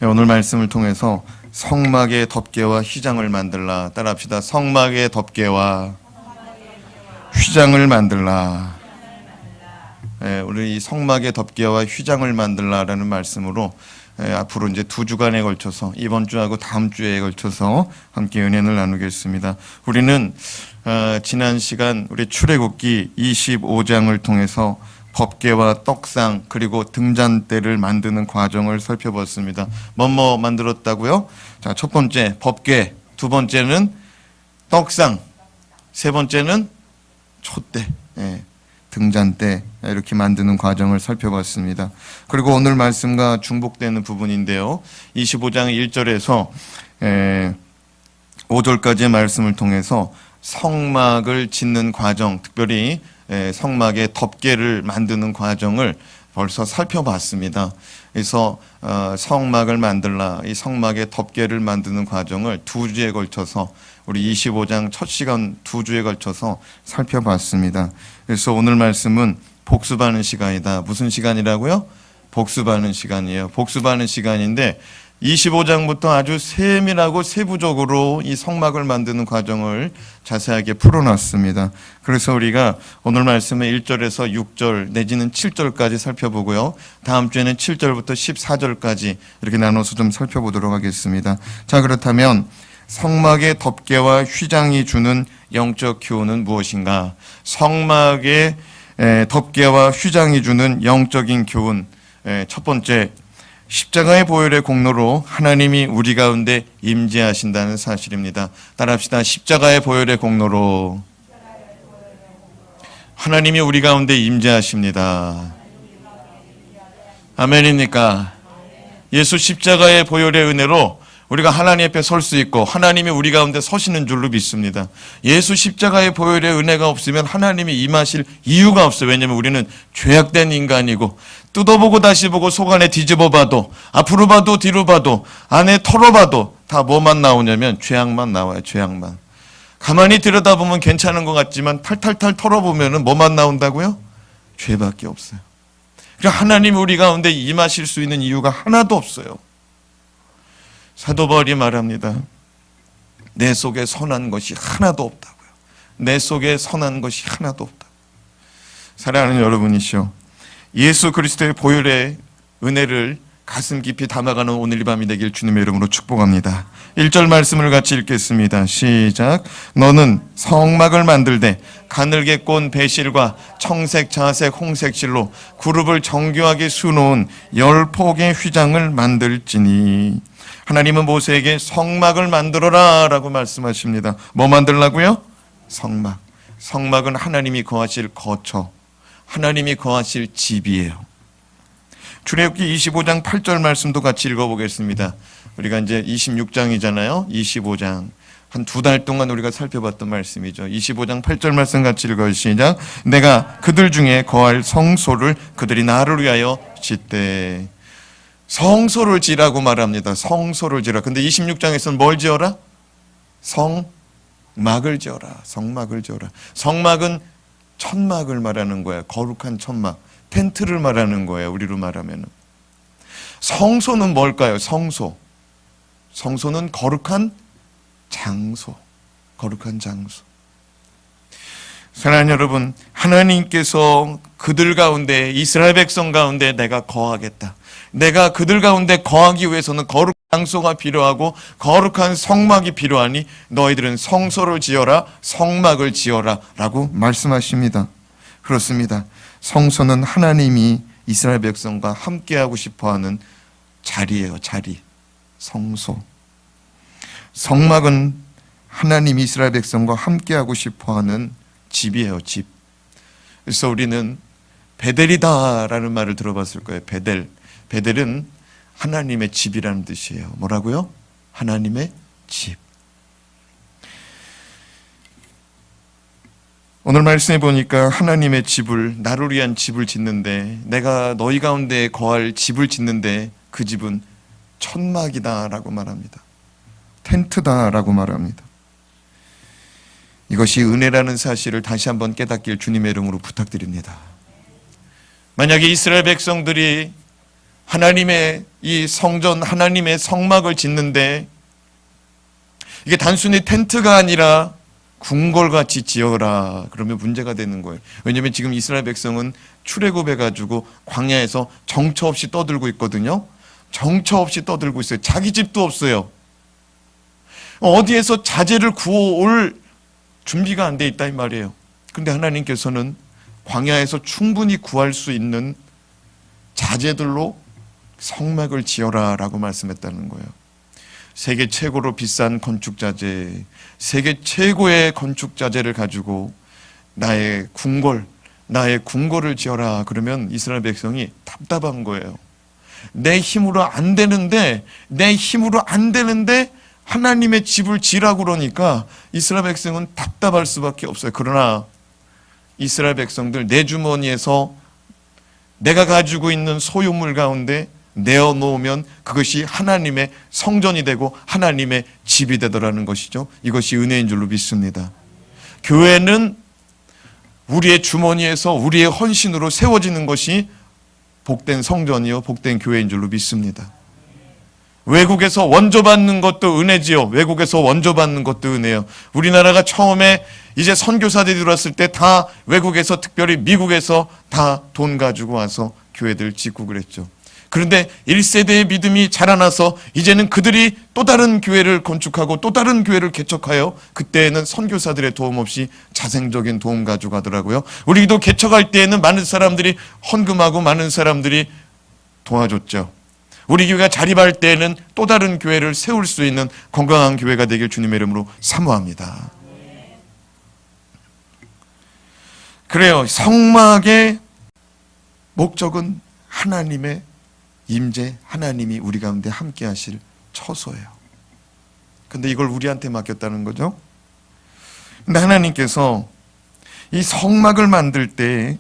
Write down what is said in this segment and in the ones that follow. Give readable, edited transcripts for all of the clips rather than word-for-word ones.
오늘 말씀을 통해서 성막의 덮개와 휘장을 만들라. 따라합시다. 성막의 덮개와 휘장을 만들라. 우리 이 성막의 덮개와 휘장을 만들라라는 말씀으로 앞으로 이제 2주간에 걸쳐서 이번 주하고 다음 주에 걸쳐서 함께 은혜를 나누겠습니다. 우리는 지난 시간 우리 출애굽기 25장을 통해서 법궤와 떡상 그리고 등잔대를 만드는 과정을 살펴봤습니다. 뭐뭐 만들었다고요? 자, 첫 번째 법궤, 두 번째는 떡상, 세 번째는 촛대, 등잔대 이렇게 만드는 과정을 살펴봤습니다. 그리고 오늘 말씀과 중복되는 부분인데요. 25장 1절에서 5절까지의 말씀을 통해서 성막을 짓는 과정, 특별히 성막의 덮개를 만드는 과정을 벌써 살펴봤습니다. 그래서 성막을 만들라, 이 성막의 덮개를 만드는 과정을 2주에 걸쳐서 우리 25장 첫 시간 2주에 걸쳐서 살펴봤습니다. 그래서 오늘 말씀은 복습하는 시간이다. 무슨 시간이라고요? 복습하는 시간이에요. 복습하는 시간인데 25장부터 아주 세밀하고 세부적으로 이 성막을 만드는 과정을 자세하게 풀어놨습니다. 그래서 우리가 오늘 말씀의 1절에서 6절 내지는 7절까지 살펴보고요. 다음 주에는 7절부터 14절까지 이렇게 나눠서 좀 살펴보도록 하겠습니다. 자, 그렇다면 성막의 덮개와 휘장이 주는 영적 교훈은 무엇인가? 성막의 덮개와 휘장이 주는 영적인 교훈, 첫 번째, 십자가의 보혈의 공로로 하나님이 우리 가운데 임재하신다는 사실입니다. 따라합시다. 십자가의 보혈의 공로로 하나님이 우리 가운데 임재하십니다. 아멘입니까? 예수 십자가의 보혈의 은혜로 우리가 하나님 앞에 설 수 있고 하나님이 우리 가운데 서시는 줄로 믿습니다. 예수 십자가의 보혈의 은혜가 없으면 하나님이 임하실 이유가 없어요. 왜냐하면 우리는 죄악된 인간이고 뜯어보고 다시 보고 속 안에 뒤집어 봐도 앞으로 봐도 뒤로 봐도 안에 털어봐도 다 뭐만 나오냐면 죄악만 나와요. 죄악만. 가만히 들여다보면 괜찮은 것 같지만 탈탈탈 털어보면 뭐만 나온다고요? 죄밖에 없어요. 그러니까 하나님 우리 가운데 임하실 수 있는 이유가 하나도 없어요. 사도 바울이 말합니다. 내 속에 선한 것이 하나도 없다고요. 내 속에 선한 것이 하나도 없다고. 사랑하는 여러분이시오, 예수 그리스도의 보혈의 은혜를 가슴 깊이 담아가는 오늘 이 밤이 되길 주님의 이름으로 축복합니다. 1절 말씀을 같이 읽겠습니다. 시작. 너는 성막을 만들되 가늘게 꼰 배실과 청색, 자색, 홍색 실로 그룹을 정교하게 수놓은 10폭의 휘장을 만들지니. 하나님은 모세에게 성막을 만들어라 라고 말씀하십니다. 뭐 만들라고요? 성막. 성막은 하나님이 거하실 거처, 하나님이 거하실 집이에요. 출애굽기 25장 8절 말씀도 같이 읽어보겠습니다. 우리가 이제 26장이잖아요. 25장. 한 2달 동안 우리가 살펴봤던 말씀이죠. 25장 8절 말씀 같이 읽어요. 시작. 내가 그들 중에 거할 성소를 그들이 나를 위하여 짓되. 성소를 지라고 말합니다. 성소를 지라. 근데 26장에서는 뭘 지어라? 성막을 지어라. 성막을 지어라. 성막은 천막을 말하는 거예요. 거룩한 천막. 텐트를 말하는 거예요. 우리로 말하면. 성소는 뭘까요? 성소. 성소는 거룩한 장소. 거룩한 장소. 사랑하는 여러분, 하나님께서 그들 가운데, 이스라엘 백성 가운데 내가 거하겠다. 내가 그들 가운데 거하기 위해서는 거룩한 장소가 필요하고 거룩한 성막이 필요하니 너희들은 성소를 지어라, 성막을 지어라 라고 말씀하십니다. 그렇습니다. 성소는 하나님이 이스라엘 백성과 함께하고 싶어하는 자리예요. 자리. 성소. 성막은 하나님이 이스라엘 백성과 함께하고 싶어하는 집이에요. 집. 그래서 우리는 베델이다라는 말을 들어봤을 거예요. 베델. 베델은 하나님의 집이라는 뜻이에요. 뭐라고요? 하나님의 집. 오늘 말씀해 보니까 하나님의 집을, 나를 위한 집을 짓는데, 내가 너희 가운데 거할 집을 짓는데 그 집은 천막이다라고 말합니다. 텐트다라고 말합니다. 이것이 은혜라는 사실을 다시 한번 깨닫길 주님의 이름으로 부탁드립니다. 만약에 이스라엘 백성들이 하나님의 이 성전, 하나님의 성막을 짓는데 이게 단순히 텐트가 아니라 궁궐같이 지어라. 그러면 문제가 되는 거예요. 왜냐하면 지금 이스라엘 백성은 출애굽해가지고 광야에서 정처 없이 떠들고 있거든요. 정처 없이 떠들고 있어요. 자기 집도 없어요. 어디에서 자재를 구워올 준비가 안 돼 있다 이 말이에요. 그런데 하나님께서는 광야에서 충분히 구할 수 있는 자재들로 성막을 지어라 라고 말씀했다는 거예요. 세계 최고로 비싼 건축자재, 세계 최고의 건축자재를 가지고 나의 궁궐을 지어라. 그러면 이스라엘 백성이 답답한 거예요. 내 힘으로 안 되는데 하나님의 집을 지라고 그러니까 이스라엘 백성은 답답할 수밖에 없어요. 그러나 이스라엘 백성들 내 주머니에서 내가 가지고 있는 소유물 가운데 내어놓으면 그것이 하나님의 성전이 되고 하나님의 집이 되더라는 것이죠. 이것이 은혜인 줄로 믿습니다. 교회는 우리의 주머니에서 우리의 헌신으로 세워지는 것이 복된 성전이요 복된 교회인 줄로 믿습니다. 외국에서 원조받는 것도 은혜지요. 외국에서 원조받는 것도 은혜요. 우리나라가 처음에 이제 선교사들이 들어왔을 때 다 외국에서, 특별히 미국에서 다 돈 가지고 와서 교회들 짓고 그랬죠. 그런데 1세대의 믿음이 자라나서 이제는 그들이 또 다른 교회를 건축하고 또 다른 교회를 개척하여 그때에는 선교사들의 도움 없이 자생적인 도움 가져가더라고요. 우리도 개척할 때에는 많은 사람들이 헌금하고 많은 사람들이 도와줬죠. 우리 교회가 자립할 때에는 또 다른 교회를 세울 수 있는 건강한 교회가 되길 주님의 이름으로 사모합니다. 그래요. 성막의 목적은 하나님의 임재, 하나님이 우리 가운데 함께 하실 처소예요. 근데 이걸 우리한테 맡겼다는 거죠. 근데 하나님께서 이 성막을 만들 때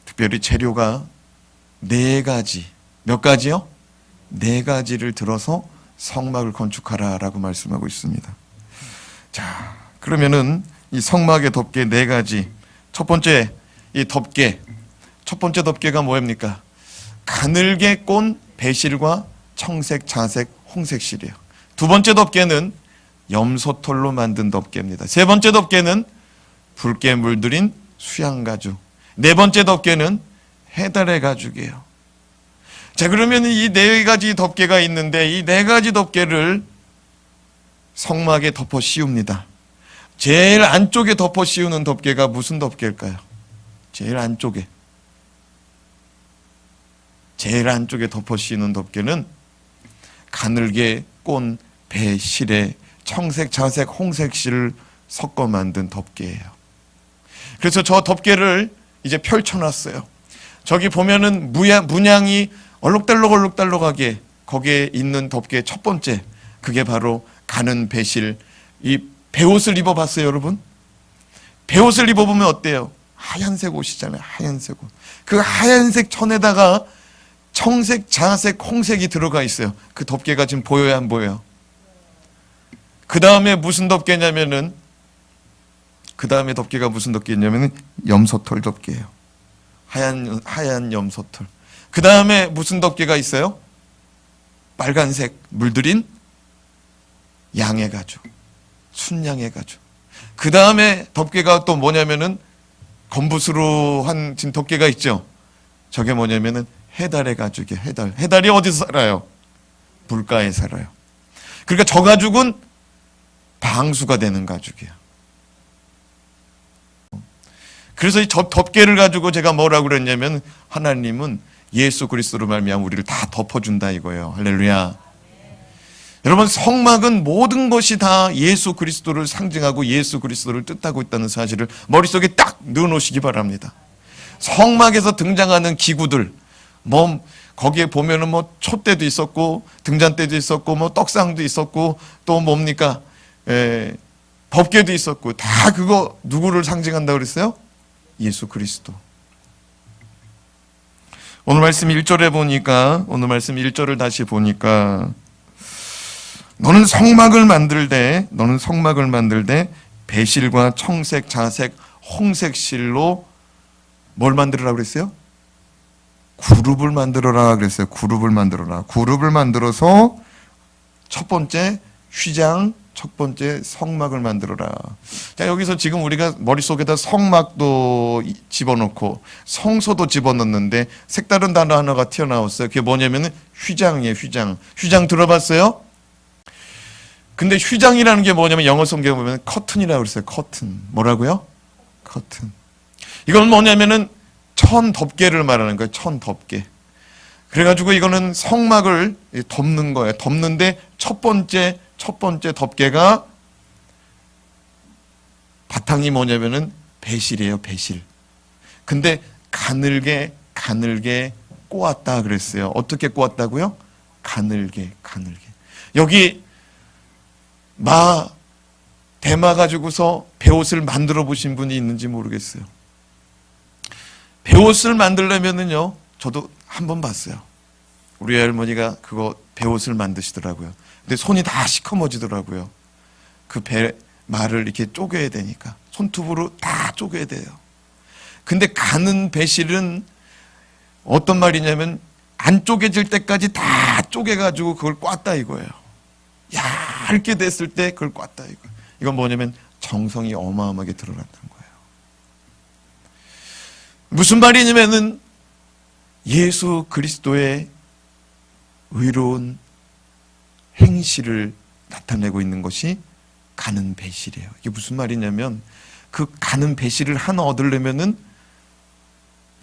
특별히 재료가 4가지, 몇 가지요? 4가지를 들어서 성막을 건축하라라고 말씀하고 있습니다. 자, 그러면은 이 성막의 덮개 4가지. 첫 번째 이 덮개, 첫 번째 덮개가 뭐입니까? 가늘게 꼰 배실과 청색, 자색, 홍색실이에요. 두 번째 덮개는 염소털로 만든 덮개입니다. 세 번째 덮개는 붉게 물들인 수양가죽. 네 번째 덮개는 해달의 가죽이에요. 자, 그러면 이 4가지 덮개가 있는데 이 4가지 덮개를 성막에 덮어 씌웁니다. 제일 안쪽에 덮어 씌우는 덮개가 무슨 덮개일까요? 제일 안쪽에 덮어 씌우는 덮개는 가늘게 꼰 배실에 청색, 자색, 홍색 실을 섞어 만든 덮개예요. 그래서 저 덮개를 이제 펼쳐놨어요. 저기 보면은 문양이 얼룩달룩하게 거기에 있는 덮개 첫 번째, 그게 바로 가는 배실. 이 배옷을 입어봤어요, 여러분? 배옷을 입어보면 어때요? 하얀색 옷이잖아요, 하얀색 옷. 그 하얀색 천에다가 청색, 자색, 홍색이 들어가 있어요. 그 덮개가 지금 보여요, 안 보여요? 그 다음에 무슨 덮개냐면은, 염소털 덮개예요. 하얀 염소털. 그 다음에 무슨 덮개가 있어요? 빨간색 물들인 양의 가죽, 순양의 가죽. 그 다음에 덮개가 또 뭐냐면은 검붓으로 한 지금 덮개가 있죠. 저게 뭐냐면은 해달의 가죽이에요. 해달이 어디서 살아요? 물가에 살아요. 그러니까 저 가죽은 방수가 되는 가죽이에요. 그래서 이 덮개를 가지고 제가 뭐라고 그랬냐면, 하나님은 예수 그리스도로 말미암아 우리를 다 덮어준다 이거예요. 할렐루야. 여러분, 성막은 모든 것이 다 예수 그리스도를 상징하고 예수 그리스도를 뜻하고 있다는 사실을 머릿속에 딱 넣어놓으시기 바랍니다. 성막에서 등장하는 기구들, 거기에 보면은 촛대도 있었고 등잔대도 있었고 떡상도 있었고 또 뭡니까? 법궤도 있었고, 다 그거 누구를 상징한다고 그랬어요? 예수 그리스도. 오늘 말씀 1절을 다시 보니까 너는 성막을 만들되 배실과 청색, 자색, 홍색 실로 뭘 만들으라고 그랬어요? 그룹을 만들어라 그랬어요. 그룹을 만들어라. 그룹을 만들어서 첫 번째 휘장, 첫 번째 성막을 만들어라. 자, 여기서 지금 우리가 머릿속에다 성막도 집어넣고 성소도 집어넣는데 색다른 단어 하나가 튀어나왔어요. 그게 뭐냐면 휘장이에요. 휘장. 휘장 들어봤어요? 근데 휘장이라는 게 뭐냐면 영어 성경에 보면 커튼이라고 그랬어요. 커튼. 뭐라고요? 커튼. 이건 뭐냐면은 천 덮개를 말하는 거예요. 천 덮개. 그래가지고 이거는 성막을 덮는 거예요. 덮는데 첫 번째 덮개가 바탕이 뭐냐면은 배실이에요. 배실. 근데 가늘게 꼬았다 그랬어요. 어떻게 꼬았다고요? 가늘게. 여기 대마 가지고서 배옷을 만들어 보신 분이 있는지 모르겠어요. 배옷을 만들려면은요, 저도 한 번 봤어요. 우리 할머니가 그거 배옷을 만드시더라고요. 근데 손이 다 시커머지더라고요. 그 말을 이렇게 쪼개야 되니까. 손톱으로 다 쪼개야 돼요. 근데 가는 배실은 어떤 말이냐면 안 쪼개질 때까지 다 쪼개가지고 그걸 꽈다 이거예요. 얇게 됐을 때 그걸 꽈다 이거예요. 이건 뭐냐면 정성이 어마어마하게 드러난다는 거예요. 무슨 말이냐면은 예수 그리스도의 의로운 행실을 나타내고 있는 것이 가는 배실이에요. 이게 무슨 말이냐면 그 가는 배실을 하나 얻으려면은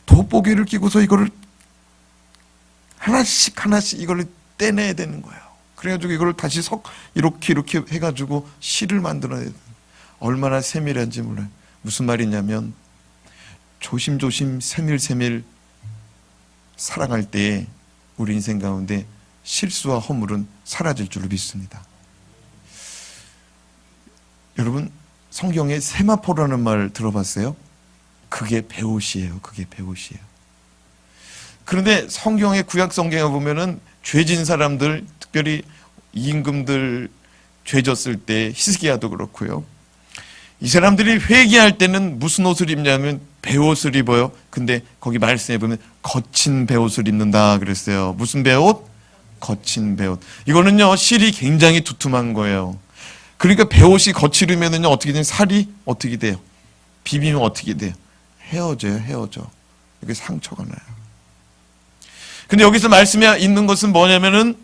돋보기를 끼고서 이거를 하나씩 이거를 떼내야 되는 거예요. 그래가지고 이걸 다시 이렇게 해가지고 실을 만들어야 돼요. 얼마나 세밀한지 몰라요. 무슨 말이냐면 조심조심 세밀 살아갈 때에 우리 인생 가운데 실수와 허물은 사라질 줄로 믿습니다. 여러분 성경에 세마포라는 말 들어봤어요? 그게 배옷이에요. 그런데 성경의 구약 성경에 보면은 죄진 사람들, 특별히 임금들 죄졌을 때 히스기야도 그렇고요. 이 사람들이 회개할 때는 무슨 옷을 입냐면 배옷을 입어요. 근데 거기 말씀해 보면 거친 배옷을 입는다 그랬어요. 무슨 배옷? 거친 배옷. 이거는요 실이 굉장히 두툼한 거예요. 그러니까 배옷이 거칠으면은요 어떻게 되냐? 살이 어떻게 돼요? 비비면 어떻게 돼요? 헤어져. 이게 상처가 나요. 근데 여기서 말씀에 있는 것은 뭐냐면은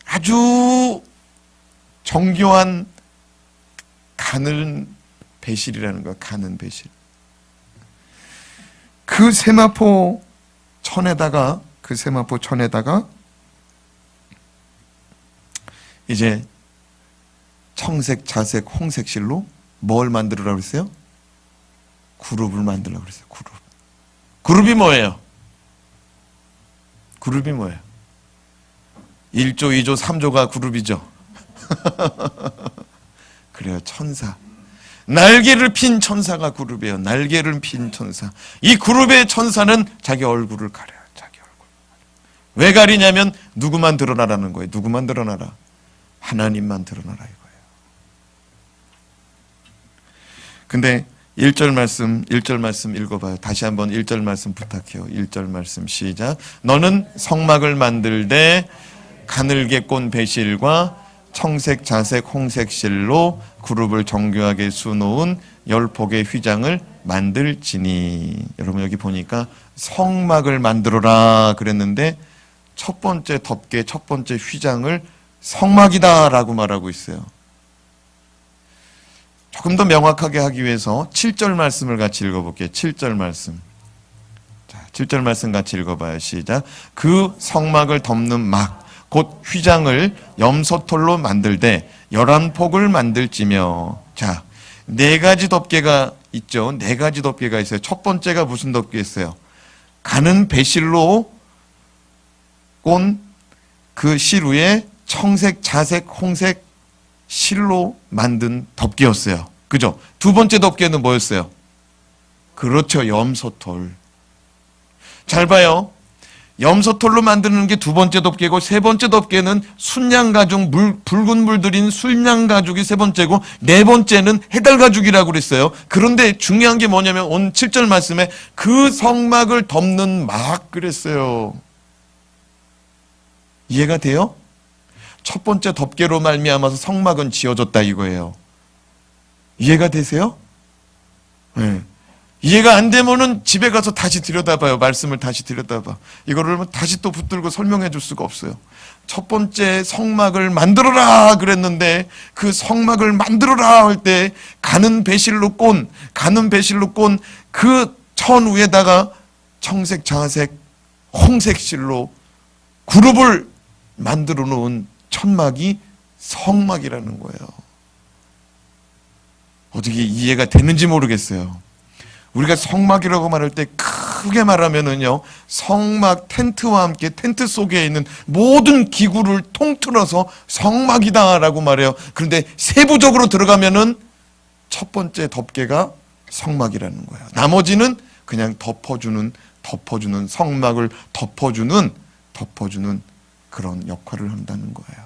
아주 정교한 가는 배실이라는 거야. 가는 배실. 그 세마포 천에다가 이제 청색, 자색, 홍색 실로 뭘 만들으라고 그랬어요? 그룹을 만들라고 그랬어요. 그룹이 뭐예요? 1조, 2조, 3조가 그룹이죠. 그래요. 천사. 날개를 핀 천사가 그룹이에요. 날개를 핀 천사. 이 그룹의 천사는 자기 얼굴을 가려요. 왜 가리냐면 누구만 드러나라는 거예요. 누구만 드러나라? 하나님만 드러나라 이거예요. 근데 1절 말씀 읽어봐요. 다시 한번 1절 말씀 부탁해요. 1절 말씀 시작. 너는 성막을 만들되 가늘게 꼰 배실과 청색, 자색, 홍색 실로 그룹을 정교하게 수놓은 10폭의 휘장을 만들지니. 여러분 여기 보니까 성막을 만들어라 그랬는데 첫 번째 덮개, 첫 번째 휘장을 성막이다 라고 말하고 있어요. 조금 더 명확하게 하기 위해서 7절 말씀을 같이 읽어볼게요. 7절 말씀. 자, 7절 말씀 같이 읽어봐요. 시작. 그 성막을 덮는 막 곧 휘장을 염소털로 만들되 11폭을 만들지며. 자, 4가지 덮개가 있죠. 4가지 덮개가 있어요. 첫 번째가 무슨 덮개였어요? 가는 배실로 꼰 그 실 위에 청색, 자색, 홍색 실로 만든 덮개였어요. 그죠? 두 번째 덮개는 뭐였어요? 그렇죠. 염소털. 잘 봐요. 염소털로 만드는 게 두 번째 덮개고, 세 번째 덮개는 순양 가죽, 붉은 물 들인 순양 가죽이 세 번째고, 네 번째는 해달 가죽이라고 그랬어요. 그런데 중요한 게 뭐냐면 오늘 7절 말씀에 그 성막을 덮는 막 그랬어요. 이해가 돼요? 첫 번째 덮개로 말미암아서 성막은 지어졌다 이거예요. 이해가 되세요? 네. 이해가 안 되면은 집에 가서 다시 들여다봐요. 말씀을 다시 들여다봐. 이거를 다시 또 붙들고 설명해 줄 수가 없어요. 첫 번째 성막을 만들어라 그랬는데, 그 성막을 만들어라 할 때 가는 배실로 꼰 그 천 위에다가 청색, 자색, 홍색 실로 그룹을 만들어 놓은 천막이 성막이라는 거예요. 어떻게 이해가 되는지 모르겠어요. 우리가 성막이라고 말할 때 크게 말하면은요, 성막 텐트와 함께 텐트 속에 있는 모든 기구를 통틀어서 성막이다라고 말해요. 그런데 세부적으로 들어가면은 첫 번째 덮개가 성막이라는 거예요. 나머지는 그냥 덮어주는 성막을 덮어주는 그런 역할을 한다는 거예요.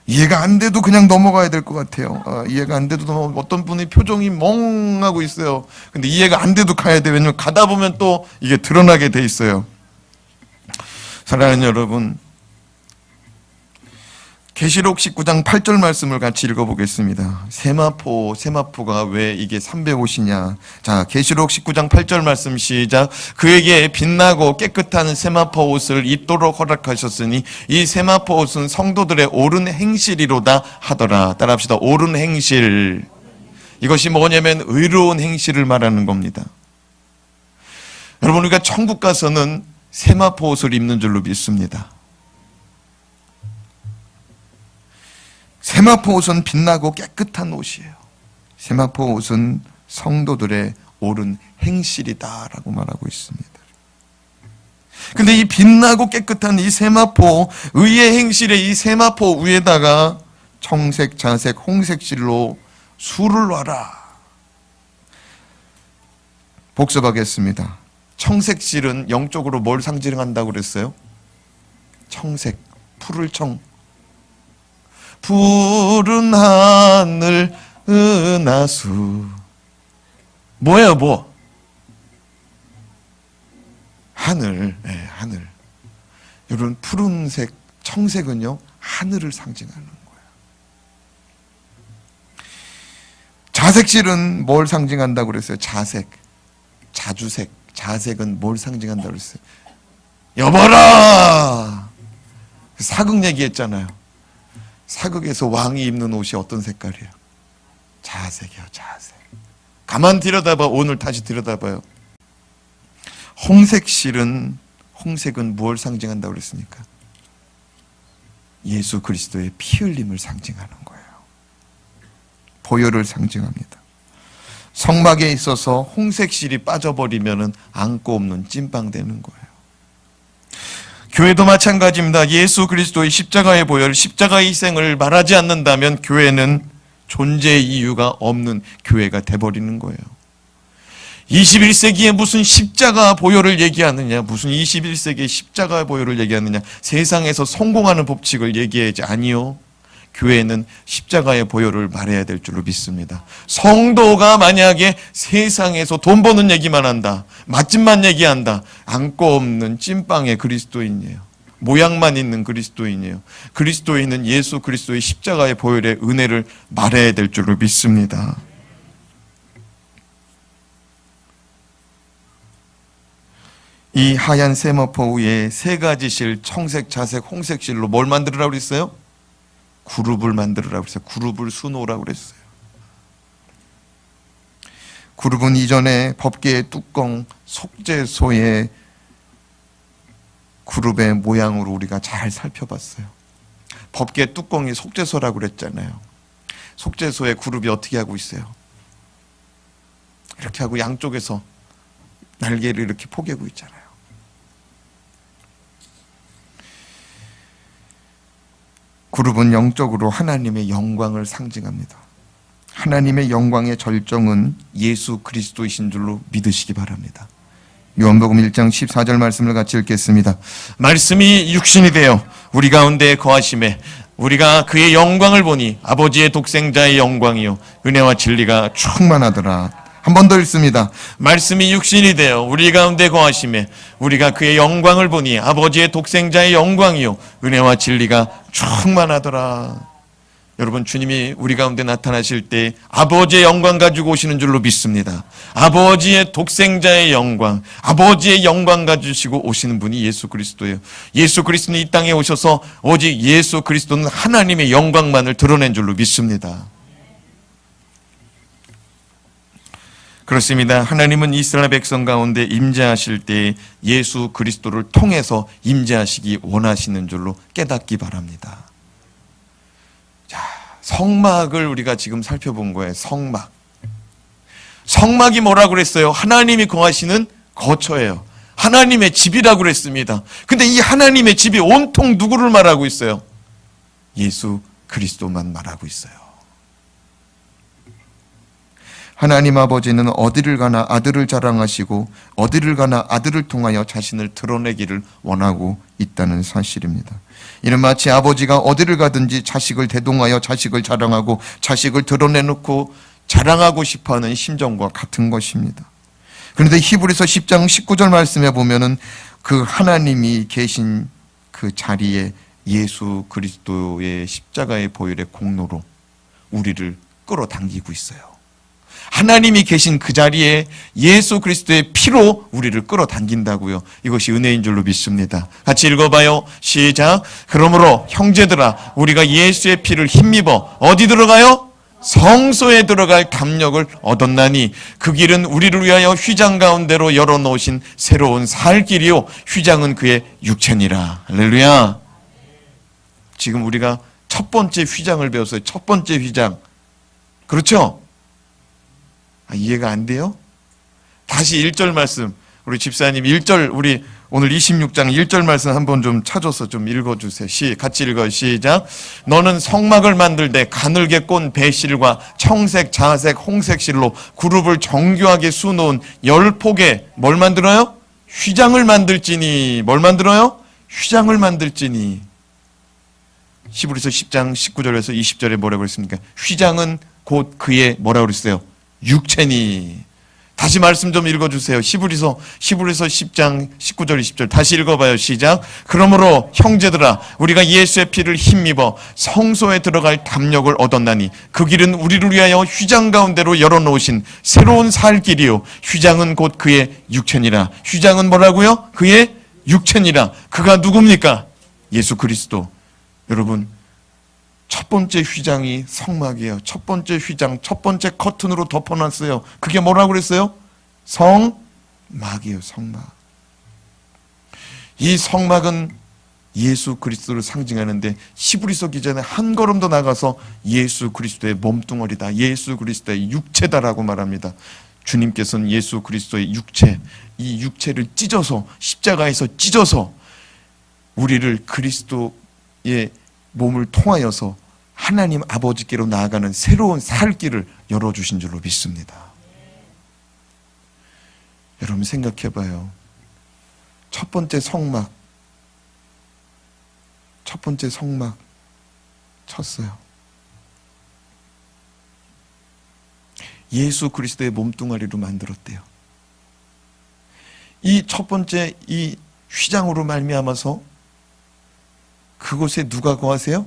이해가 안 돼도 그냥 넘어가야 될 것 같아요. 이해가 안 돼도 어떤 분이 표정이 멍하고 있어요. 근데 이해가 안 돼도 가야 돼요. 왜냐면 가다 보면 또 이게 드러나게 돼 있어요. 사랑하는 여러분, 계시록 19장 8절 말씀을 같이 읽어보겠습니다. 세마포가 왜 이게 350이냐. 자, 계시록 19장 8절 말씀 시작. 그에게 빛나고 깨끗한 세마포 옷을 입도록 허락하셨으니 이 세마포 옷은 성도들의 옳은 행실이로다 하더라. 따라합시다. 옳은 행실. 이것이 뭐냐면 의로운 행실을 말하는 겁니다. 여러분, 우리가 천국 가서는 세마포 옷을 입는 줄로 믿습니다. 세마포 옷은 빛나고 깨끗한 옷이에요. 세마포 옷은 성도들의 옳은 행실이다라고 말하고 있습니다. 근데 이 빛나고 깨끗한 이 세마포, 의의 행실의 이 세마포 위에다가 청색, 자색, 홍색 실로 수를 놔라. 복습하겠습니다. 청색 실은 영적으로 뭘 상징한다고 그랬어요? 청색, 푸를 청. 푸른 하늘 은하수. 뭐예요, 뭐? 하늘. 네, 하늘. 여러분, 푸른색, 청색은요, 하늘을 상징하는 거예요. 자색실은 뭘 상징한다고 그랬어요? 자색, 자주색. 자색은 뭘 상징한다고 그랬어요? 여봐라! 사극 얘기했잖아요. 사극에서 왕이 입는 옷이 어떤 색깔이에요? 자색이요, 자색. 가만 들여다봐. 오늘 다시 들여다봐요. 홍색은 무엇을 상징한다고 그랬습니까? 예수 그리스도의 피 흘림을 상징하는 거예요. 보혈을 상징합니다. 성막에 있어서 홍색실이 빠져버리면 안고 없는 찐빵 되는 거예요. 교회도 마찬가지입니다. 예수 그리스도의 십자가의 보혈, 십자가의 희생을 말하지 않는다면 교회는 존재의 이유가 없는 교회가 돼버리는 거예요. 21세기에 무슨 십자가 보혈을 얘기하느냐, 무슨 21세기에 십자가 보혈을 얘기하느냐, 세상에서 성공하는 법칙을 얘기하지 아니요. 교회는 십자가의 보혈을 말해야 될 줄로 믿습니다. 성도가 만약에 세상에서 돈 버는 얘기만 한다, 맛집만 얘기한다, 안고 없는 찐빵의 그리스도인이에요. 모양만 있는 그리스도인이에요. 그리스도인은 예수 그리스도의 십자가의 보혈의 은혜를 말해야 될 줄로 믿습니다. 이 하얀 세마포 위에 세 가지 실, 청색, 자색, 홍색 실로 뭘 만들으라고 그랬어요? 그룹을 만들으라고 그랬어요. 그룹을 수놓으라고 그랬어요. 그룹은 이전에 법궤의 뚜껑, 속죄소의 그룹의 모양으로 우리가 잘 살펴봤어요. 법궤 뚜껑이 속죄소라고 그랬잖아요. 속죄소의 그룹이 어떻게 하고 있어요? 이렇게 하고 양쪽에서 날개를 이렇게 포개고 있잖아요. 그룹은 영적으로 하나님의 영광을 상징합니다. 하나님의 영광의 절정은 예수 그리스도이신 줄로 믿으시기 바랍니다. 요한복음 1장 14절 말씀을 같이 읽겠습니다. 말씀이 육신이 되어 우리 가운데 거하심에 우리가 그의 영광을 보니 아버지의 독생자의 영광이요 은혜와 진리가 충만하더라. 한 번 더 읽습니다. 말씀이 육신이 되어 우리 가운데 거하심에 우리가 그의 영광을 보니 아버지의 독생자의 영광이요 은혜와 진리가 충만하더라. 여러분, 주님이 우리 가운데 나타나실 때 아버지의 영광 가지고 오시는 줄로 믿습니다. 아버지의 독생자의 영광, 아버지의 영광 가지시고 오시는 분이 예수 그리스도예요. 예수 그리스도는 이 땅에 오셔서 오직 예수 그리스도는 하나님의 영광만을 드러낸 줄로 믿습니다. 그렇습니다. 하나님은 이스라엘 백성 가운데 임재하실 때 예수 그리스도를 통해서 임재하시기 원하시는 줄로 깨닫기 바랍니다. 자, 성막을 우리가 지금 살펴본 거예요. 성막. 성막이 뭐라고 그랬어요? 하나님이 거하시는 거처예요. 하나님의 집이라고 그랬습니다. 근데 이 하나님의 집이 온통 누구를 말하고 있어요? 예수 그리스도만 말하고 있어요. 하나님 아버지는 어디를 가나 아들을 자랑하시고 어디를 가나 아들을 통하여 자신을 드러내기를 원하고 있다는 사실입니다. 이는 마치 아버지가 어디를 가든지 자식을 대동하여 자식을 자랑하고 자식을 드러내놓고 자랑하고 싶어하는 심정과 같은 것입니다. 그런데 히브리서 10장 19절 말씀에 보면은 그 하나님이 계신 그 자리에 예수 그리스도의 십자가의 보혈의 공로로 우리를 끌어당기고 있어요. 하나님이 계신 그 자리에 예수 그리스도의 피로 우리를 끌어당긴다고요. 이것이 은혜인 줄로 믿습니다. 같이 읽어봐요. 시작. 그러므로 형제들아 우리가 예수의 피를 힘입어 어디 들어가요? 성소에 들어갈 담력을 얻었나니 그 길은 우리를 위하여 휘장 가운데로 열어놓으신 새로운 살 길이요 휘장은 그의 육체니라. 할렐루야. 지금 우리가 첫 번째 휘장을 배웠어요. 첫 번째 휘장. 그렇죠? 이해가 안 돼요? 다시 1절 말씀, 우리 집사님 1절, 우리 오늘 26장 1절 말씀 한번 좀 찾아서 좀 읽어주세요. 같이 읽어요. 시작. 너는 성막을 만들 때 가늘게 꼰 배실과 청색, 자색, 홍색 실로 그룹을 정교하게 수놓은 10폭에 뭘 만들어요? 휘장을 만들지니. 뭘 만들어요? 휘장을 만들지니. 히브리서 10장 19절에서 20절에 뭐라고 했습니까? 휘장은 곧 그의 뭐라고 그랬어요? 육체니. 다시 말씀 좀 읽어주세요. 히브리서 10장 19절 20절 다시 읽어봐요. 시작. 그러므로 형제들아 우리가 예수의 피를 힘입어 성소에 들어갈 담력을 얻었나니 그 길은 우리를 위하여 휘장 가운데로 열어놓으신 새로운 살 길이요 휘장은 곧 그의 육체니라. 휘장은 뭐라고요? 그의 육체니라. 그가 누굽니까? 예수 그리스도. 여러분, 첫 번째 휘장이 성막이에요. 첫 번째 휘장, 첫 번째 커튼으로 덮어놨어요. 그게 뭐라고 그랬어요? 성막이에요. 성막. 이 성막은 예수 그리스도를 상징하는데 히브리서 기자는 한 걸음 더 나가서 예수 그리스도의 몸뚱어리다, 예수 그리스도의 육체다라고 말합니다. 주님께서는 예수 그리스도의 육체, 이 육체를 찢어서 십자가에서 찢어서 우리를 그리스도의 몸을 통하여서 하나님 아버지께로 나아가는 새로운 살 길을 열어주신 줄로 믿습니다. 여러분 생각해 봐요. 첫 번째 성막 쳤어요. 예수 그리스도의 몸뚱아리로 만들었대요. 이 첫 번째 이 휘장으로 말미암아서 그곳에 누가 거하세요?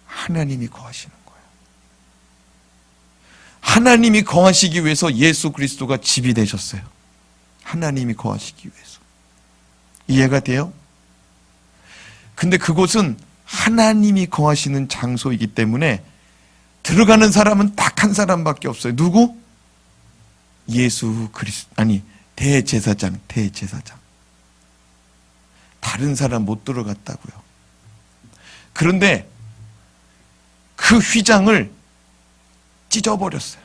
하나님이 거하시는 거예요. 하나님이 거하시기 위해서 예수 그리스도가 집이 되셨어요. 하나님이 거하시기 위해서. 이해가 돼요? 근데 그곳은 하나님이 거하시는 장소이기 때문에 들어가는 사람은 딱 한 사람밖에 없어요. 누구? 예수 그리스도, 아니 대제사장. 다른 사람 못 들어갔다고요. 그런데 그 휘장을 찢어버렸어요.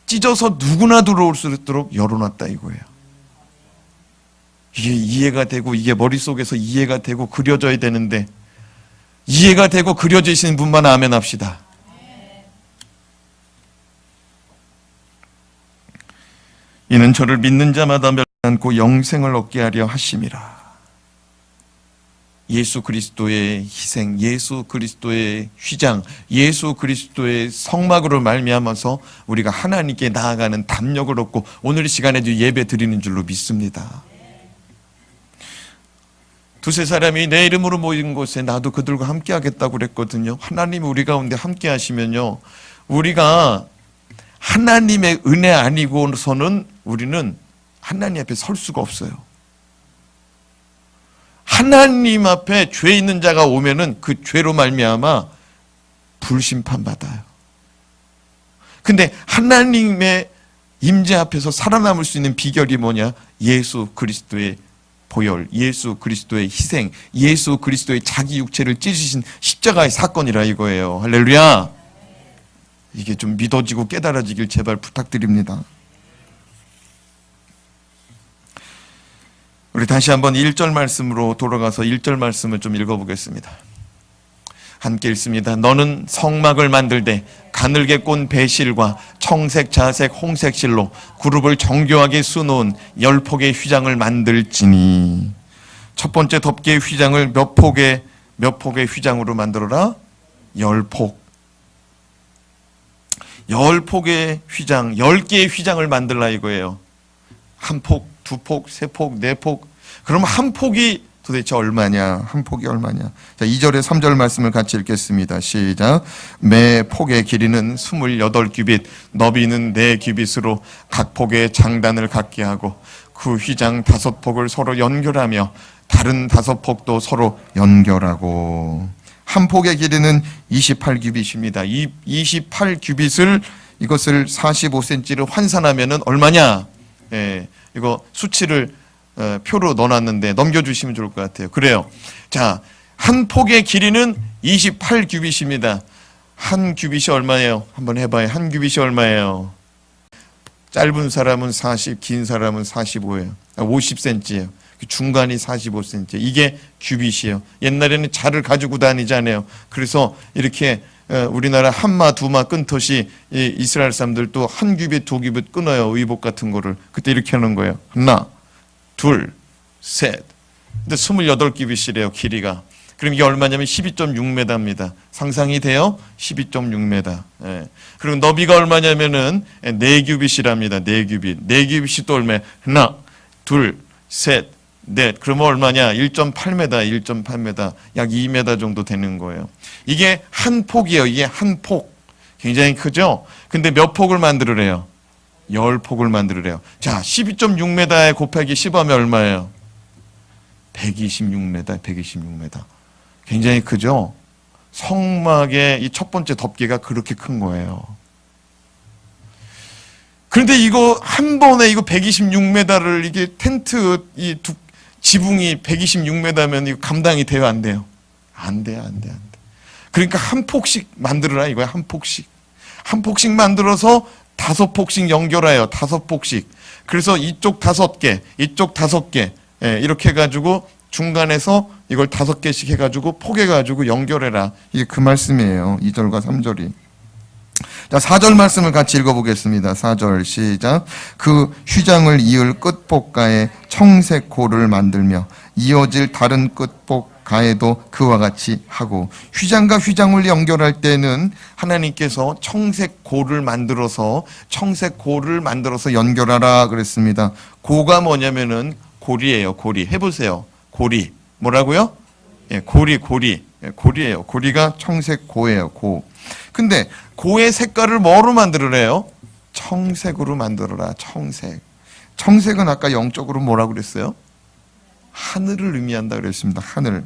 찢어서 누구나 들어올 수 있도록 열어놨다 이거예요. 이게 이해가 되고 이게 머릿속에서 이해가 되고 그려져야 되는데 이해가 되고 그려지시는 분만 아멘 합시다. 이는 저를 믿는 자마다 않고 영생을 얻게 하려 하심이라. 예수 그리스도의 희생, 예수 그리스도의 휘장, 예수 그리스도의 성막으로 말미암아서 우리가 하나님께 나아가는 담력을 얻고 오늘 이 시간에도 예배 드리는 줄로 믿습니다. 두세 사람이 내 이름으로 모인 곳에 나도 그들과 함께 하겠다고 그랬거든요. 하나님이 우리 가운데 함께 하시면요, 우리가 하나님의 은혜 아니고서는 우리는 하나님 앞에 설 수가 없어요. 하나님 앞에 죄 있는 자가 오면은 그 죄로 말미암아 불심판 받아요. 근데 하나님의 임재 앞에서 살아남을 수 있는 비결이 뭐냐? 예수 그리스도의 보혈, 예수 그리스도의 희생, 예수 그리스도의 자기 육체를 찢으신 십자가의 사건이라 이거예요. 할렐루야. 이게 좀 믿어지고 깨달아지길 제발 부탁드립니다. 우리 다시 한번 1절 말씀으로 돌아가서 1절 말씀을 좀 읽어보겠습니다. 함께 읽습니다. 너는 성막을 만들되 가늘게 꼰 배실과 청색, 자색, 홍색 실로 그룹을 정교하게 수놓은 10폭의 휘장을 만들지니. 첫 번째 덮개의 휘장을 몇 폭의 휘장으로 만들어라? 10폭. 10폭의 휘장, 10개의 휘장을 만들라 이거예요. 한 폭, 두 폭, 세 폭, 네 폭. 그럼 한 폭이 도대체 얼마냐? 한 폭이 얼마냐? 자, 2절에 3절 말씀을 같이 읽겠습니다. 시작. 매 폭의 길이는 28규빗, 너비는 4규빗으로 각 폭의 장단을 갖게 하고 그 휘장 5폭을 서로 연결하며 다른 5폭도 서로 연결하고. 한 폭의 길이는 28규빗입니다. 이 28규빗을 이것을 45cm로 환산하면은 얼마냐? 예, 이거 수치를 표로 넣어놨는데 넘겨주시면 좋을 것 같아요. 그래요. 자, 한 폭의 길이는 28규빗입니다. 한 규빗이 얼마예요? 한번 해봐요. 한 규빗이 얼마예요? 짧은 사람은 40, 긴 사람은 45예요. 50cm예요. 중간이 45cm. 이게 규빗이에요. 옛날에는 자를 가지고 다니잖아요. 그래서 이렇게 우리나라 한마 두마 끊듯이 이스라엘 사람들도 한 규빗 두 규빗 끊어요. 의복 같은 거를. 그때 이렇게 하는 거예요. 하나, 둘, 셋. 근데 28규빗이래요. 길이가. 그럼 이게 얼마냐면 12.6m입니다. 상상이 돼요? 12.6m. 예. 그리고 너비가 얼마냐면은 4규빗이랍니다. 4규빗. 4규빗이 또 얼마야? 하나, 둘, 셋, 넷. 그러면 얼마냐? 1.8m, 1.8m. 약 2m 정도 되는 거예요. 이게 한 폭이에요. 이게 한 폭. 굉장히 크죠? 근데 몇 폭을 만들으래요? 10폭을 만들으래요. 자, 12.6m에 곱하기 10하면 얼마예요? 126m, 126m. 굉장히 크죠? 성막의 이 첫 번째 덮개가 그렇게 큰 거예요. 그런데 이거 한 번에 이거 126m를 이게 텐트 이 지붕이 126m면 이거 감당이 돼요, 안 돼요? 안 돼요, 안 돼, 안 돼. 그러니까 한 폭씩 만들어라 이거야, 한 폭씩. 한 폭씩 만들어서 5폭씩 연결해요, 5폭씩. 그래서 이쪽 5개, 이쪽 5개, 예, 이렇게 해가지고 중간에서 이걸 5개씩 해가지고 포개가지고 연결해라. 이게 그 말씀이에요. 2절과 3절이. 자, 4절 말씀을 같이 읽어보겠습니다. 4절 시작. 그 휘장을 이을 끝복가에 청색 고를 만들며 이어질 다른 끝복가에도 그와 같이 하고. 휘장과 휘장을 연결할 때는 하나님께서 청색 고를 만들어서 연결하라 그랬습니다. 고가 뭐냐면은 고리예요. 고리. 해보세요. 고리. 뭐라고요? 예, 고리예요. 고리가 청색 고예요. 고. 근데 고의 색깔을 뭐로 만들으래요? 청색으로 만들어라. 청색. 청색은 아까 영적으로 뭐라고 그랬어요? 하늘을 의미한다 그랬습니다. 하늘.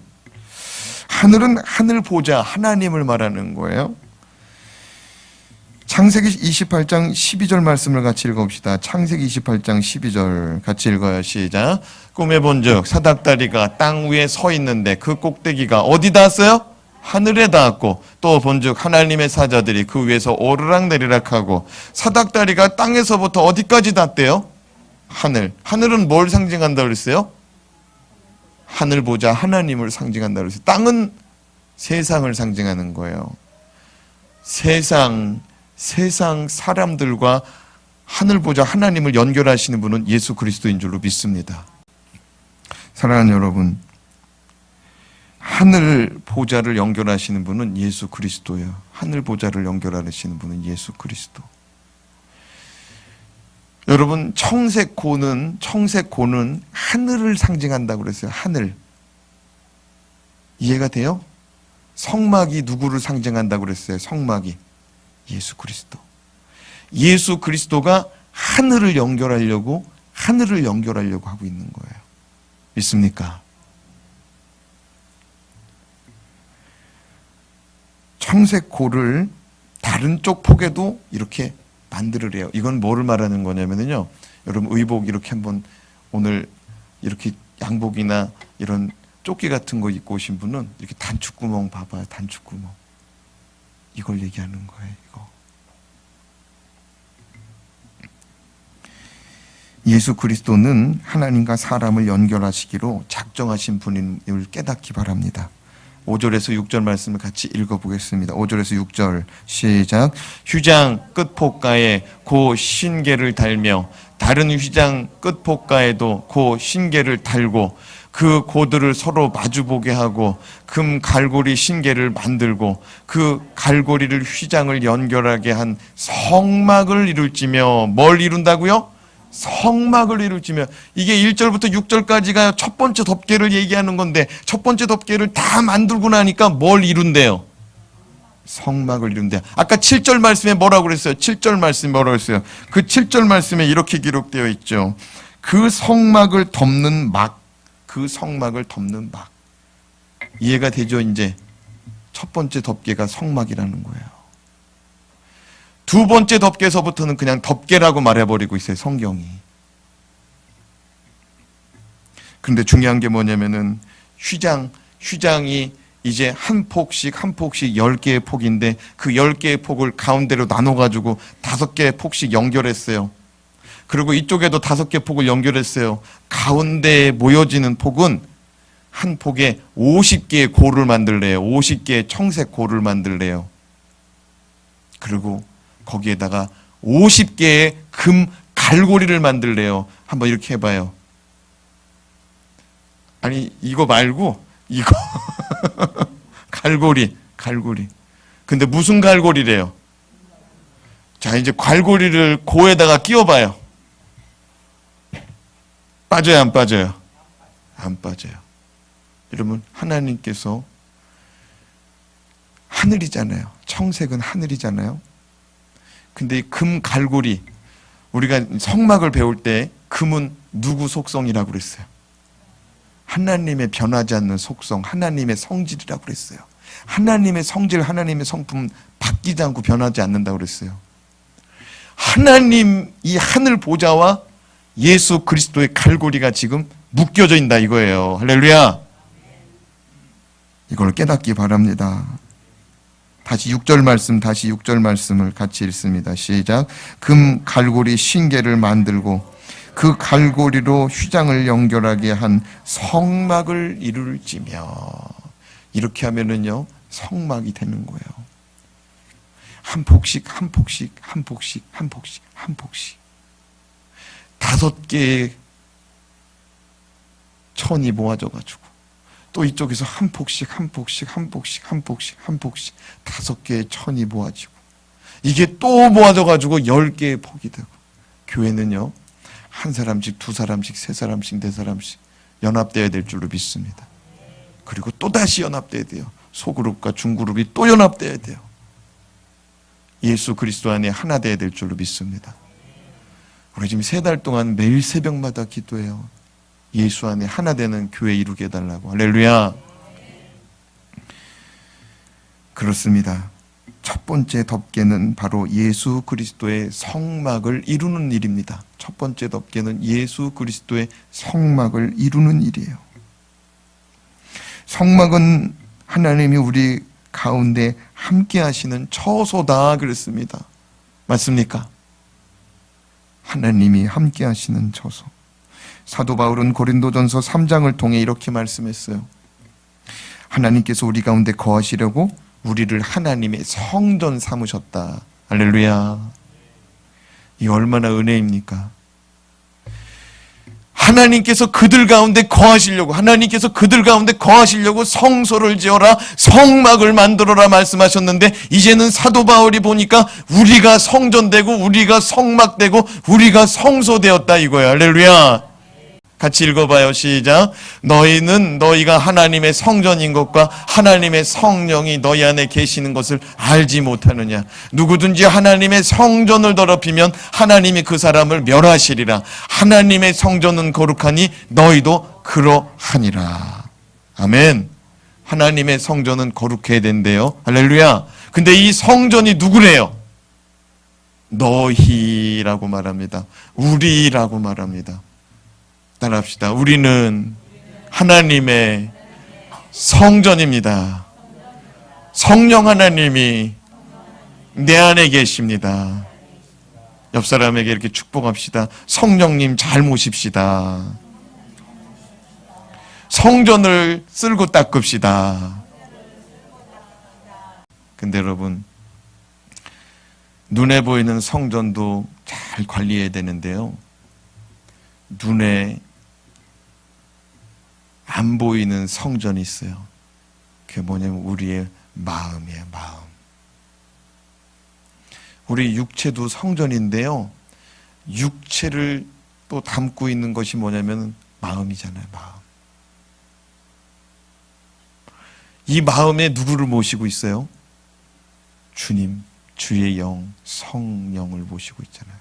하늘은 하늘 보좌, 하나님을 말하는 거예요. 창세기 28장 12절 말씀을 같이 읽어봅시다. 창세기 28장 12절 같이 읽어요. 시작. 꿈에 본즉 사닥다리가 땅 위에 서 있는데 그 꼭대기가 어디 닿았어요? 하늘에 닿았고, 또 본즉 하나님의 사자들이 그 위에서 오르락내리락하고. 사닥다리가 땅에서부터 어디까지 닿대요? 하늘. 하늘은 뭘 상징한다고 그랬어요? 하늘 보자 하나님을 상징한다고 그랬어요. 땅은 세상을 상징하는 거예요. 세상 사람들과 하늘 보좌 하나님을 연결하시는 분은 예수 그리스도인 줄로 믿습니다. 사랑하는 여러분, 하늘 보좌를 연결하시는 분은 예수 그리스도예요. 하늘 보좌를 연결하시는 분은 예수 그리스도. 여러분, 청색고는 하늘을 상징한다고 그랬어요. 하늘. 이해가 돼요? 성막이 누구를 상징한다고 그랬어요? 성막이 예수 그리스도. 예수 그리스도가 하늘을 연결하려고 하고 있는 거예요. 믿습니까? 청색고를 다른 쪽 폭에도 이렇게 만들으래요. 이건 뭐를 말하는 거냐면요. 여러분, 의복 이렇게 한번 오늘 이렇게 양복이나 이런 조끼 같은 거 입고 오신 분은 이렇게 단축구멍 봐봐요. 단축구멍. 이걸 얘기하는 거예요. 이거. 예수 그리스도는 하나님과 사람을 연결하시기로 작정하신 분임을 깨닫기 바랍니다. 5절에서 6절 말씀을 같이 읽어보겠습니다. 5절에서 6절 시작. 휘장 끝폭가에 고 신계를 달며 다른 휘장 끝폭가에도 고 신계를 달고 그 고들을 서로 마주보게 하고 금 갈고리 신계를 만들고 그 갈고리를 휘장을 연결하게 한 성막을 이룰지며 뭘 이룬다고요? 성막을 이룰지며. 이게 1절부터 6절까지가 첫 번째 덮개를 얘기하는 건데 첫 번째 덮개를 다 만들고 나니까 뭘 이룬대요? 성막을 이룬대요. 아까 7절 말씀에 뭐라고 그랬어요? 7절 말씀에 뭐라고 그랬어요? 그 7절 말씀에 이렇게 기록되어 있죠. 그 성막을 덮는 막. 그 성막을 덮는 막. 이해가 되죠? 이제 첫 번째 덮개가 성막이라는 거예요. 두 번째 덮개서부터는 그냥 덮개라고 말해버리고 있어요, 성경이. 그런데 중요한 게 뭐냐면은 휘장이 이제 한 폭씩 10개의 폭인데 그 10개의 폭을 가운데로 나눠가지고 5개의 폭씩 연결했어요. 그리고 이쪽에도 5개 폭을 연결했어요. 가운데에 모여지는 폭은 한 폭에 50개의 고를 만들래요. 50개의 청색 고를 만들래요. 그리고 거기에다가 50개의 금 갈고리를 만들래요. 한번 이렇게 해봐요. 아니, 이거 말고 이거 갈고리. 근데 무슨 갈고리래요? 자, 이제 갈고리를 고에다가 끼워봐요. 빠져요, 안 빠져요? 안 빠져요. 여러분, 하나님께서 하늘이잖아요. 청색은 하늘이잖아요. 근데 이 금 갈고리, 우리가 성막을 배울 때 금은 누구 속성이라고 그랬어요? 하나님의 변하지 않는 속성, 하나님의 성질이라고 그랬어요. 하나님의 성질, 하나님의 성품은 바뀌지 않고 변하지 않는다고 그랬어요. 하나님 이 하늘 보좌와 예수 그리스도의 갈고리가 지금 묶여져 있다 이거예요. 할렐루야. 이걸 깨닫기 바랍니다. 다시 6절 말씀을 같이 읽습니다. 시작. 금 갈고리 신계를 만들고 그 갈고리로 휘장을 연결하게 한 성막을 이룰지며. 이렇게 하면은요, 성막이 되는 거예요. 한 폭씩 5개의 천이 모아져가지고 또 이쪽에서 한 폭씩 5개의 천이 모아지고 이게 또 모아져가지고 10개의 폭이 되고. 교회는요, 한 사람씩, 두 사람씩, 세 사람씩, 네 사람씩 연합되어야 될 줄로 믿습니다. 그리고 또다시 연합되어야 돼요. 소그룹과 중그룹이 또 연합되어야 돼요. 예수 그리스도 안에 하나 되어야 될 줄로 믿습니다. 우리 지금 3달 동안 매일 새벽마다 기도해요. 예수 안에 하나 되는 교회 이루게 해달라고. 할렐루야. 그렇습니다. 첫 번째 덮개는 바로 예수 그리스도의 성막을 이루는 일입니다. 첫 번째 덮개는 예수 그리스도의 성막을 이루는 일이에요. 성막은 하나님이 우리 가운데 함께 하시는 처소다 그랬습니다. 맞습니까? 하나님이 함께 하시는 처소. 사도 바울은 고린도전서 3장을 통해 이렇게 말씀했어요. 하나님께서 우리 가운데 거하시려고 우리를 하나님의 성전 삼으셨다. 할렐루야. 이 얼마나 은혜입니까? 하나님께서 그들 가운데 거하시려고 성소를 지어라, 성막을 만들어라 말씀하셨는데, 이제는 사도 바울이 보니까 우리가 성전되고 우리가 성막되고 우리가 성소되었다 이거예요. 할렐루야. 같이 읽어봐요. 시작. 너희는 너희가 하나님의 성전인 것과 하나님의 성령이 너희 안에 계시는 것을 알지 못하느냐. 누구든지 하나님의 성전을 더럽히면 하나님이 그 사람을 멸하시리라. 하나님의 성전은 거룩하니 너희도 그러하니라. 아멘. 하나님의 성전은 거룩해야 된대요. 할렐루야. 근데 이 성전이 누구래요? 너희라고 말합니다. 우리라고 말합니다. 따라합시다. 우리는 하나님의 성전입니다. 성령 하나님이 내 안에 계십니다. 옆 사람에게 이렇게 축복합시다. 성령님 잘 모십시다. 성전을 쓸고 닦읍시다. 근데 여러분, 눈에 보이는 성전도 잘 관리해야 되는데요, 눈에 안 보이는 성전이 있어요. 그게 뭐냐면 우리의 마음이에요. 마음. 우리 육체도 성전인데요, 육체를 또 담고 있는 것이 뭐냐면 마음이잖아요. 마음. 이 마음에 누구를 모시고 있어요? 주님, 주의 영, 성령을 모시고 있잖아요.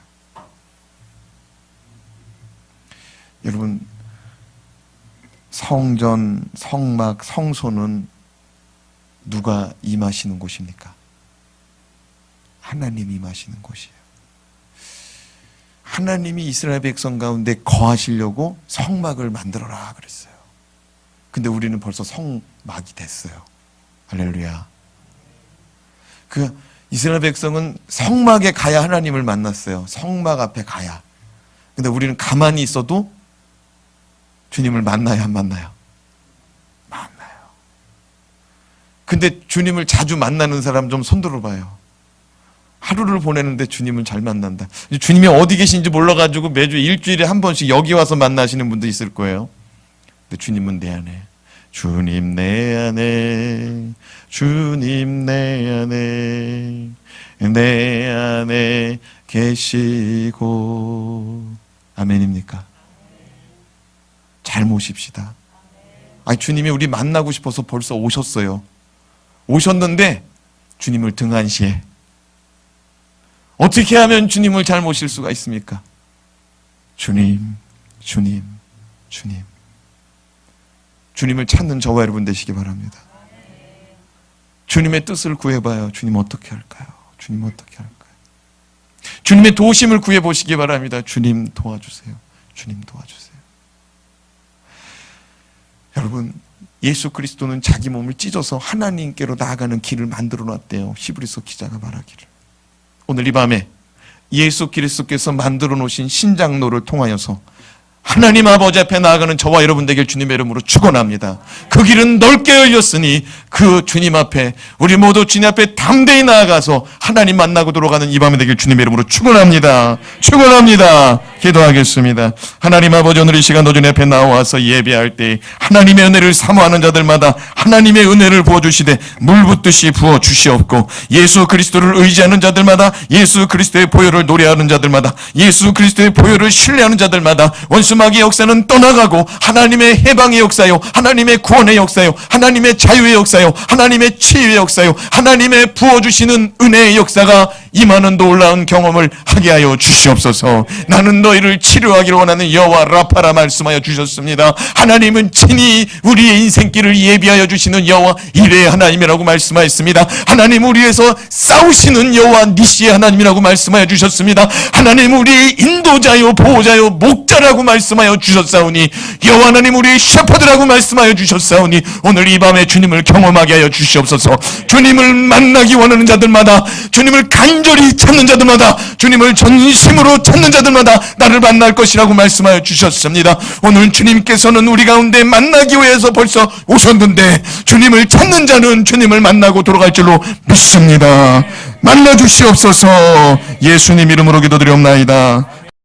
여러분, 성전, 성막, 성소는 누가 임하시는 곳입니까? 하나님이 임하시는 곳이에요. 하나님이 이스라엘 백성 가운데 거하시려고 성막을 만들어라 그랬어요. 근데 우리는 벌써 성막이 됐어요. 할렐루야. 그 이스라엘 백성은 성막에 가야 하나님을 만났어요. 성막 앞에 가야. 근데 우리는 가만히 있어도 주님을 만나요, 안 만나요? 만나요. 근데 주님을 자주 만나는 사람 좀 손 들어봐요. 하루를 보내는데 주님은 잘 만난다. 주님이 어디 계신지 몰라가지고 매주 일주일에 한 번씩 여기 와서 만나시는 분도 있을 거예요. 근데 주님은 내 안에, 주님 내 안에, 주님 내 안에, 내 안에 계시고. 아멘입니까? 잘 모십시다. 아니, 주님이 우리 만나고 싶어서 벌써 오셨어요. 오셨는데 주님을 등한시해. 어떻게 하면 주님을 잘 모실 수가 있습니까? 주님, 주님, 주님. 주님을 찾는 저와 여러분 되시기 바랍니다. 주님의 뜻을 구해봐요. 주님 어떻게 할까요? 주님 어떻게 할까요? 주님의 도우심을 구해보시기 바랍니다. 주님 도와주세요. 주님 도와주세요. 여러분, 예수 그리스도는 자기 몸을 찢어서 하나님께로 나아가는 길을 만들어 놨대요. 히브리서 기자가 말하기를. 오늘 이 밤에 예수 그리스도께서 만들어 놓으신 신장로를 통하여서 하나님 아버지 앞에 나아가는 저와 여러분 되길 주님의 이름으로 축원합니다. 그 길은 넓게 열렸으니 그 주님 앞에 우리 모두 주님 앞에 담대히 나아가서 하나님 만나고 들어가는 이 밤이 되길 주님의 이름으로 축원합니다. 축원합니다. 기도하겠습니다. 하나님 아버지, 오늘 이 시간 너 주님 앞에 나와서 예배할 때 하나님의 은혜를 사모하는 자들마다 하나님의 은혜를 부어주시되 물붓듯이 부어주시옵고, 예수 그리스도를 의지하는 자들마다 예수 그리스도의 보혈을 노래하는 자들마다 예수 그리스도의 보혈을 신뢰하는 자들마다 원수마귀의 역사는 떠나가고 하나님의 해방의 역사요, 하나님의 구원의 역사요, 하나님의 자유의 역사요, 하나님의 치유의 역사요, 하나님의 부어주시는 은혜의 역사가 임하는 놀라운 경험을 하게 하여 주시옵소서. 나는 너희를 치료하기를 원하는 여호와 라파라 말씀하여 주셨습니다. 하나님은 친히 우리의 인생길을 예비하여 주시는 여호와 이레의 하나님이라고 말씀하였습니다. 하나님 우리에서 싸우시는 여호와 니시의 하나님이라고 말씀하여 주셨습니다. 하나님 우리의 인도자요, 보호자요, 목자라고 말씀하여 주셨사오니, 여호와 하나님 우리의 셰퍼드라고 말씀하여 주셨사오니, 오늘 이 밤에 주님을 경험하게 하여 주시옵소서. 주님을 만나기 원하는 자들마다, 주님을 간 간절히 찾는 자들마다, 주님을 전심으로 찾는 자들마다 나를 만날 것이라고 말씀하여 주셨습니다. 오늘 주님께서는 우리 가운데 만나기 위해서 벌써 오셨는데, 주님을 찾는 자는 주님을 만나고 돌아갈 줄로 믿습니다. 만나 주시옵소서. 예수님 이름으로 기도드리옵나이다.